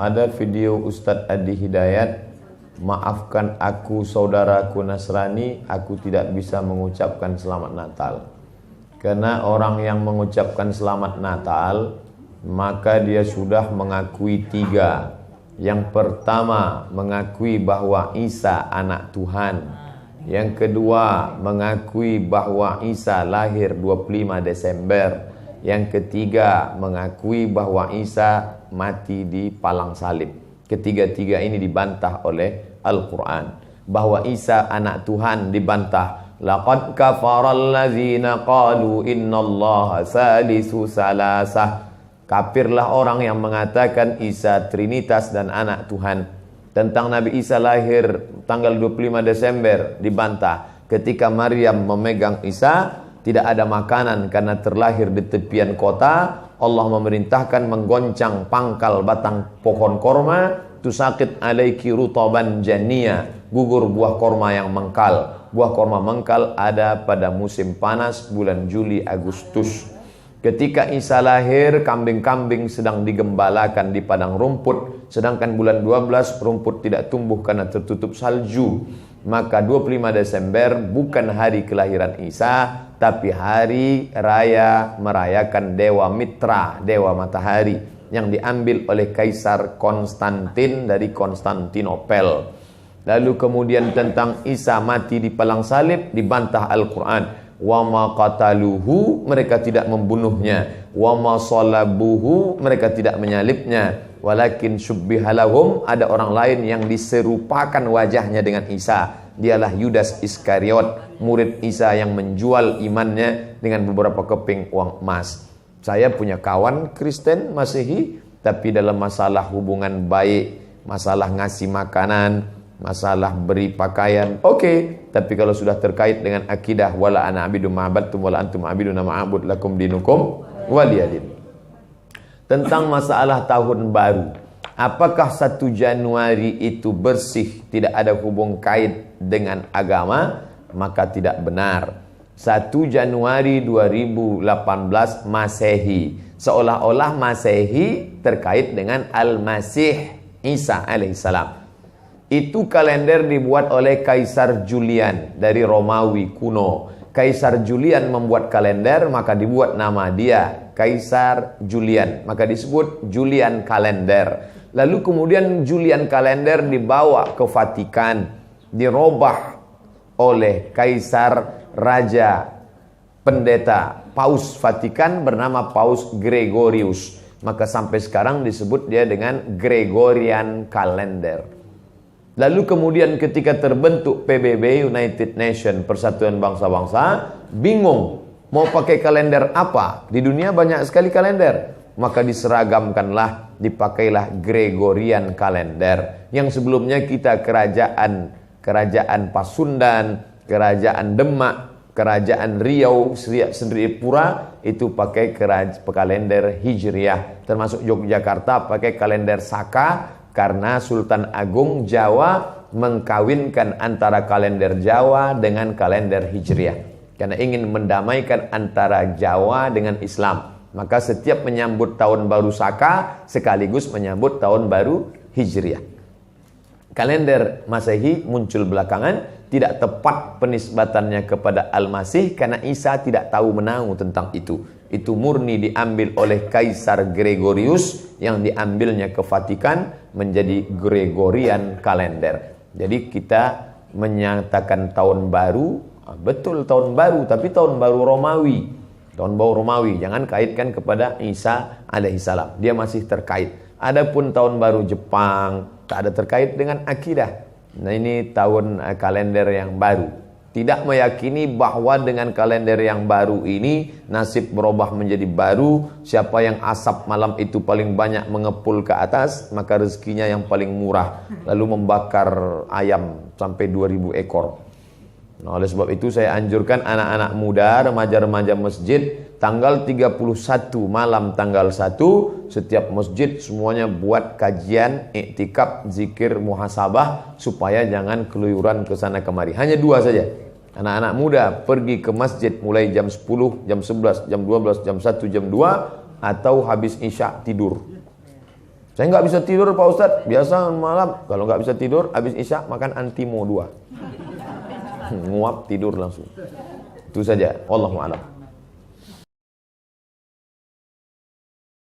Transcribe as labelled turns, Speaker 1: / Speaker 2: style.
Speaker 1: ada video Ustadz Adi Hidayat, maafkan aku saudaraku Nasrani, aku tidak bisa mengucapkan selamat Natal. Karena orang yang mengucapkan selamat Natal, maka dia sudah mengakui tiga. Yang pertama, mengakui bahwa Isa anak Tuhan. Yang kedua, mengakui bahwa Isa lahir 25 Desember. Yang ketiga, mengakui bahwa Isa mati di palang salib. Ketiga-tiga ini dibantah oleh Al-Quran. Bahwa Isa anak Tuhan dibantah. Laqad kafaral ladzina qalu innallaha salisu salasah. Kafirlah orang yang mengatakan Isa Trinitas dan anak Tuhan. Tentang Nabi Isa lahir tanggal 25 Desember dibantah. Ketika Maryam memegang Isa, tidak ada makanan karena terlahir di tepian kota. Allah memerintahkan menggoncang pangkal batang pohon korma. Tusakit alaiki rutaban jania, gugur buah korma yang mengkal. Buah korma mengkal ada pada musim panas bulan Juli Agustus. Ketika Isa lahir, kambing-kambing sedang digembalakan di padang rumput. Sedangkan bulan 12 rumput tidak tumbuh karena tertutup salju. Maka 25 Desember bukan hari kelahiran Isa, tapi hari raya merayakan Dewa Mitra, Dewa Matahari, yang diambil oleh Kaisar Konstantin dari Konstantinopel. Lalu kemudian tentang Isa mati di palang salib dibantah Al-Quran. Wa ma qataluhu, mereka tidak membunuhnya. Wa ma salabuhu, mereka tidak menyalibnya. Walakin syubbihalahum, ada orang lain yang diserupakan wajahnya dengan Isa. Dialah Yudas Iskariot, murid Isa yang menjual imannya dengan beberapa keping uang emas. Saya punya kawan Kristen Masehi, tapi dalam masalah hubungan baik, masalah ngasih makanan, masalah beri pakaian, oke. Tapi kalau sudah terkait dengan akidah, wala ana abidu ma'abadtum wala antum abiduna ma'abud lakum dinukum waliyadin. Tentang masalah tahun baru, apakah 1 Januari itu bersih, tidak ada hubung kait dengan agama? Maka tidak benar. 1 Januari 2018 Masehi, seolah-olah Masehi terkait dengan Al-Masih Isa alaihissalam. Itu kalender dibuat oleh Kaisar Julian dari Romawi kuno. Kaisar Julian membuat kalender, maka dibuat nama dia Kaisar Julian, maka disebut Julian kalender. Lalu kemudian Julian kalender dibawa ke Vatikan, dirobah oleh Kaisar Raja Pendeta Paus Vatikan bernama Paus Gregorius. Maka sampai sekarang disebut dia dengan Gregorian kalender. Lalu kemudian ketika terbentuk PBB, United Nation, Persatuan Bangsa-Bangsa, bingung mau pakai kalender apa? Di dunia banyak sekali kalender. Maka diseragamkanlah, dipakailah Gregorian kalender. Yang sebelumnya kita kerajaan Pasundan, kerajaan Demak, kerajaan Riau, Sendiriapura itu pakai kalender Hijriah. Termasuk Yogyakarta pakai kalender Saka, karena Sultan Agung Jawa mengkawinkan antara kalender Jawa dengan kalender Hijriah. Karena ingin mendamaikan antara Jawa dengan Islam. Maka setiap menyambut tahun baru Saka sekaligus menyambut tahun baru Hijriah. Kalender Masehi muncul belakangan, tidak tepat penisbatannya kepada Al-Masih karena Isa tidak tahu menahu tentang itu. Itu murni diambil oleh Kaisar Gregorius yang diambilnya ke Vatikan menjadi Gregorian kalender. Jadi kita menyatakan tahun baru, betul tahun baru, tapi tahun baru Romawi. Tahun baru Romawi, jangan kaitkan kepada Isa alaihissalam. Dia masih terkait. Adapun tahun baru Jepang tak ada terkait dengan akidah. Nah, ini tahun kalender yang baru. Tidak meyakini bahwa dengan kalender yang baru ini nasib berubah menjadi baru. Siapa yang asap malam itu paling banyak mengepul ke atas, maka rezekinya yang paling murah. Lalu membakar ayam sampai 2000 ekor. Nah, oleh sebab itu saya anjurkan anak-anak muda, remaja-remaja masjid, tanggal 31 malam tanggal 1 setiap masjid semuanya buat kajian, iktikaf, zikir, muhasabah supaya jangan keluyuran ke sana kemari. Hanya 2 saja. Anak-anak muda pergi ke masjid mulai jam 10, jam 11, jam 12, jam 1, jam 2 atau habis isya tidur. Saya nggak bisa tidur Pak Ustadz. Biasa malam kalau nggak bisa tidur, habis isya makan Antimo 2. Nguap tidur langsung. Itu saja. Wallahu a'lam.